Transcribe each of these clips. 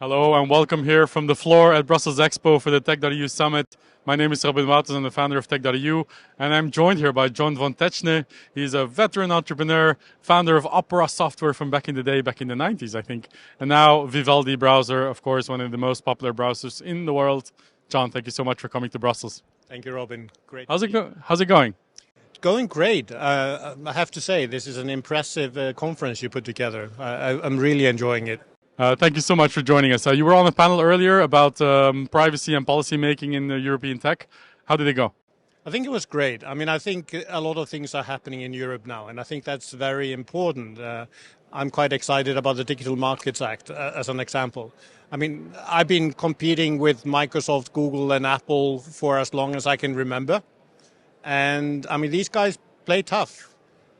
Hello and welcome here from the floor at Brussels Expo for the Tech.eu Summit. My name is Robin Wouters, I'm the founder of Tech.eu, and I'm joined here by John von Techne. He's a veteran entrepreneur, founder of Opera software from back in the day, back in the 90s, I think. And now Vivaldi browser, of course, one of the most popular browsers in the world. John, thank you so much for coming to Brussels. Thank you, Robin. Great. How's it going? Going great. I have to say, this is an impressive conference you put together. I'm really enjoying it. Thank you so much for joining us. You were on a panel earlier about privacy and policy making in European tech. How did it go? I think it was great. I mean, I think a lot of things are happening in Europe now, and I think that's very important. I'm quite excited about the Digital Markets Act as an example. I mean, I've been competing with Microsoft, Google, and Apple for as long as I can remember. And I mean, these guys play tough.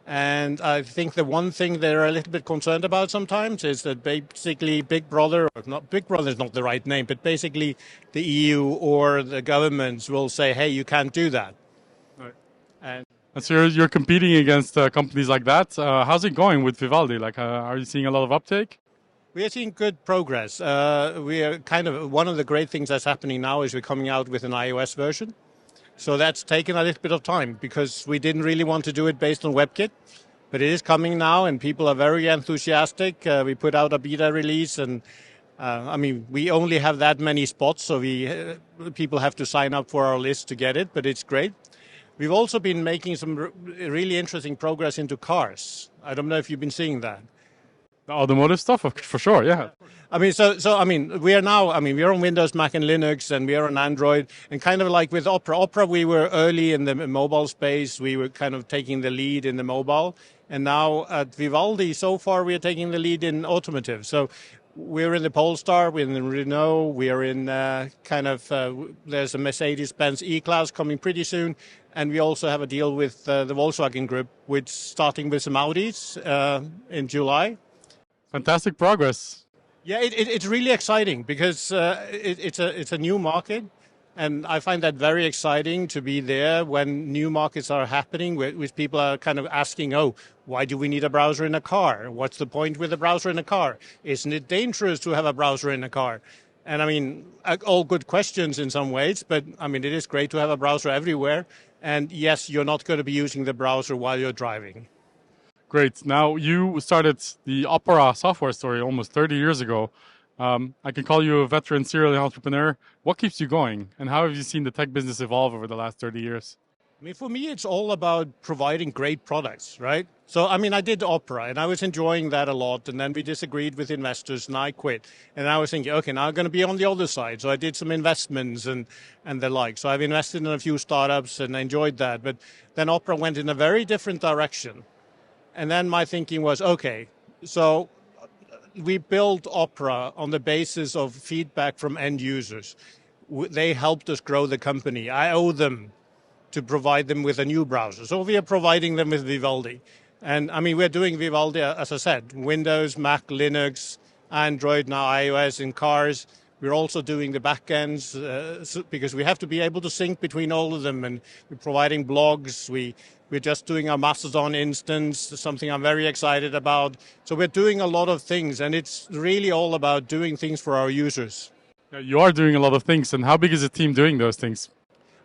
And I think the one thing they're a little bit concerned about sometimes is that basically Big Brother, or not Big Brother is not the right name, but basically the EU or the governments will say, hey, you can't do that. Right. And so you're competing against companies like that. How's it going with Vivaldi? Like, are you seeing a lot of uptake? We are seeing good progress. We are kind of, one of the great things that's happening now is we're coming out with an iOS version. So that's taken a little bit of time because we didn't really want to do it based on WebKit. But it is coming now and people are very enthusiastic. We put out a beta release and I mean, we only have that many spots. So people have to sign up for our list to get it, but it's great. We've also been making some really interesting progress into cars. I don't know if you've been seeing that. The automotive stuff, for sure, yeah. I mean, we are on Windows, Mac, and Linux, and we are on Android. And kind of like with Opera, we were early in the mobile space. We were kind of taking the lead in the mobile. And now at Vivaldi, so far, we are taking the lead in automotive. So we're in the Polestar, we're in the Renault, we are in there's a Mercedes-Benz E-Class coming pretty soon. And we also have a deal with the Volkswagen Group, which starting with some Audis in July. Fantastic progress. Yeah, it's really exciting because it's a new market, and I find that very exciting to be there when new markets are happening, which people are kind of asking, oh, why do we need a browser in a car? What's the point with a browser in a car? Isn't it dangerous to have a browser in a car? And I mean, all good questions in some ways, but I mean, it is great to have a browser everywhere. And yes, you're not going to be using the browser while you're driving. Great. Now, you started the Opera software story almost 30 years ago. I can call you a veteran serial entrepreneur. What keeps you going? And how have you seen the tech business evolve over the last 30 years? I mean, for me, it's all about providing great products, right? So, I mean, I did Opera, and I was enjoying that a lot. And then we disagreed with investors, and I quit. And I was thinking, okay, now I'm going to be on the other side. So I did some investments and the like. So I've invested in a few startups, and I enjoyed that. But then Opera went in a very different direction. And then my thinking was, okay, so we built Opera on the basis of feedback from end users. They helped us grow the company. I owe them to provide them with a new browser. So we are providing them with Vivaldi. And I mean, we're doing Vivaldi, as I said, Windows, Mac, Linux, Android, now iOS in cars. We're also doing the backends because we have to be able to sync between all of them. And we're providing blogs. We're just doing our Mastodon instance, something I'm very excited about. So we're doing a lot of things, and it's really all about doing things for our users. Yeah, you are doing a lot of things, and how big is the team doing those things?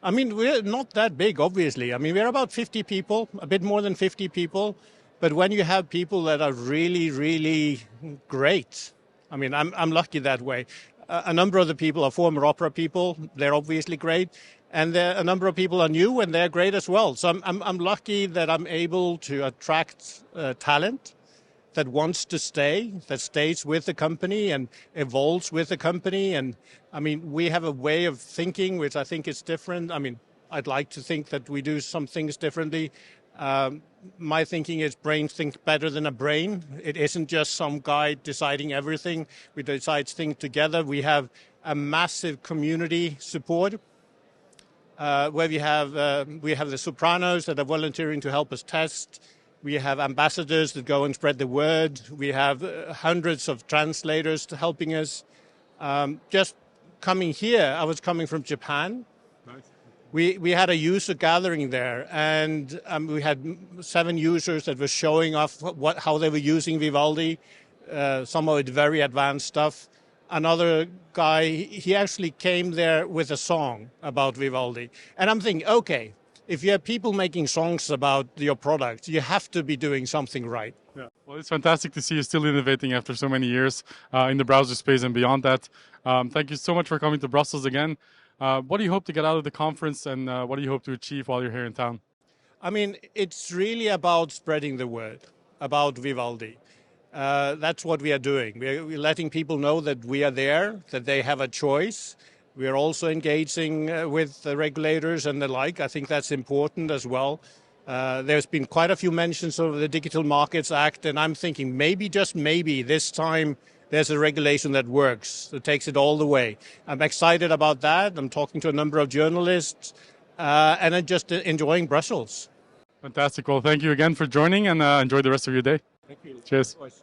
I mean, we're not that big, obviously. I mean, we're about 50 people, a bit more than 50 people. But when you have people that are really, really great, I mean, I'm lucky that way. A number of the people are former Opera people. They're obviously great. And a number of people are new, and they're great as well. So I'm lucky that I'm able to attract talent that wants to stay, that stays with the company and evolves with the company. And I mean, we have a way of thinking which I think is different. I mean, I'd like to think that we do some things differently. My thinking is brains think better than a brain. It isn't just some guy deciding everything. We decide things together. We have a massive community support. Where we have the sopranos that are volunteering to help us test. We have ambassadors that go and spread the word. We have hundreds of translators helping us. Just coming here, I was coming from Japan. Nice. We had a user gathering there, and we had 7 users that were showing off how they were using Vivaldi. Some of it very advanced stuff. another guy, he actually came there with a song about Vivaldi. And I'm thinking, okay, if you have people making songs about your product, you have to be doing something right. Yeah. Well, it's fantastic to see you still innovating after so many years in the browser space and beyond that. Thank you so much for coming to Brussels again. What do you hope to get out of the conference, and what do you hope to achieve while you're here in town? I mean, it's really about spreading the word about Vivaldi. That's what we are doing. We're letting people know that we are there, that they have a choice. We are also engaging with the regulators and the like. I think that's important as well. There's been quite a few mentions of the Digital Markets Act, and I'm thinking maybe, just maybe, this time there's a regulation that works, that takes it all the way. I'm excited about that. I'm talking to a number of journalists, and I'm just enjoying Brussels. Fantastic. Well, thank you again for joining, and enjoy the rest of your day. Thank you. Cheers. Of course.